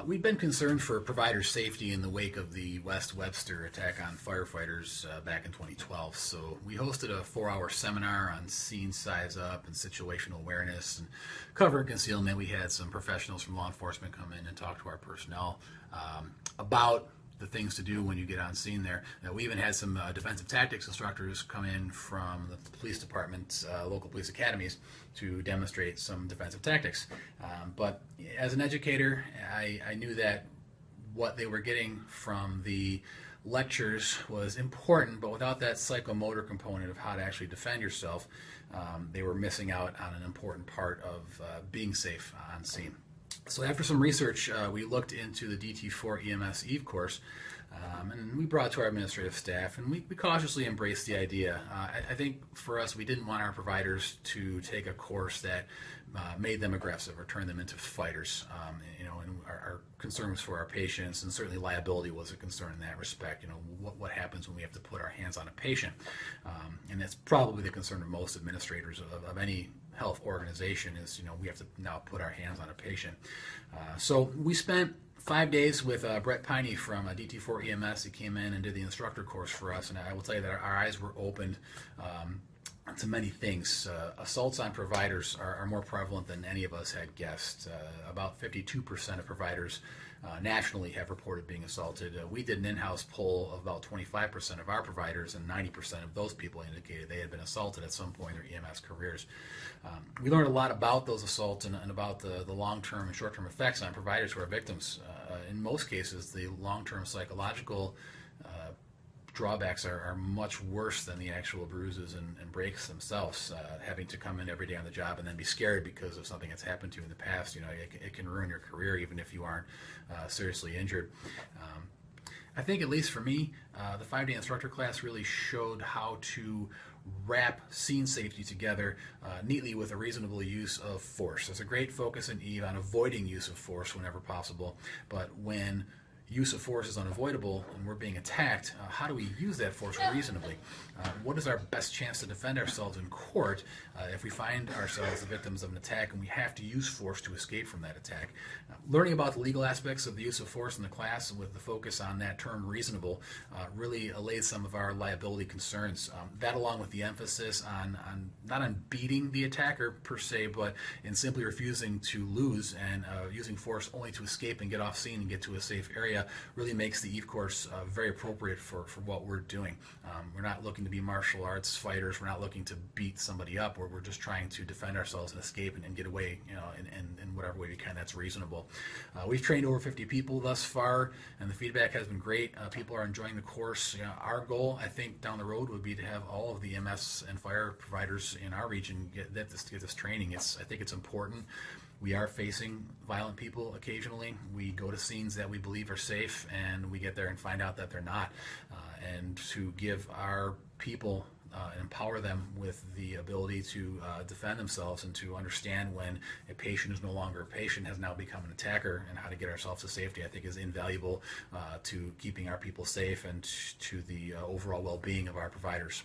We've been concerned for provider safety in the wake of the West Webster attack on firefighters back in 2012. So we hosted a 4-hour seminar on scene size up and situational awareness and cover and concealment. We had some professionals from law enforcement come in and talk to our personnel about the things to do when you get on scene there. We even had some defensive tactics instructors come in from the police departments, local police academies, to demonstrate some defensive tactics. But as an educator, I knew that what they were getting from the lectures was important, but without that psychomotor component of how to actually defend yourself, they were missing out on an important part of being safe on scene. So after some research, we looked into the DT4EMS EVE course, and we brought it to our administrative staff, and we cautiously embraced the idea. I think for us, we didn't want our providers to take a course that made them aggressive or turned them into fighters. And our concern was for our patients, and certainly liability was a concern in that respect. What happens when we have to put our hands on a patient? And that's probably the concern of most administrators of any health organization is, we have to now put our hands on a patient. So we spent 5 days with Brett Piney from DT4EMS. He came in and did the instructor course for us, and I will tell you that our eyes were opened to many things. Assaults on providers are more prevalent than any of us had guessed. About 52% of providers nationally have reported being assaulted. We did an in-house poll of about 25% of our providers, and 90% of those people indicated they had been assaulted at some point in their EMS careers. We learned a lot about those assaults and about the long-term and short-term effects on providers who are victims. In most cases, the long-term psychological drawbacks are much worse than the actual bruises and breaks themselves. Having to come in every day on the job and then be scared because of something that's happened to you in the past, it can ruin your career even if you aren't seriously injured. I think, at least for me, the 5-day instructor class really showed how to wrap scene safety together neatly with a reasonable use of force. There's a great focus in EVE on avoiding use of force whenever possible, but when use of force is unavoidable and we're being attacked, how do we use that force reasonably? What is our best chance to defend ourselves in court if we find ourselves the victims of an attack and we have to use force to escape from that attack? Learning about the legal aspects of the use of force in the class with the focus on that term reasonable really allayed some of our liability concerns. That, along with the emphasis on not on beating the attacker per se, but in simply refusing to lose and using force only to escape and get off scene and get to a safe area, really makes the EVE course very appropriate for what we're doing. We're not looking to be martial arts fighters. We're not looking to beat somebody up. We're just trying to defend ourselves and escape and get away, in whatever way we can that's reasonable. We've trained over 50 people thus far, and the feedback has been great. People are enjoying the course. Our goal, I think, down the road would be to have all of the EMS and fire providers in our region get this training. I think it's important. We are facing violent people occasionally. We go to scenes that we believe are safe, and we get there and find out that they're not. And to give our people and empower them with the ability to defend themselves and to understand when a patient is no longer a patient, has now become an attacker, and how to get ourselves to safety, I think is invaluable to keeping our people safe and to the overall well-being of our providers.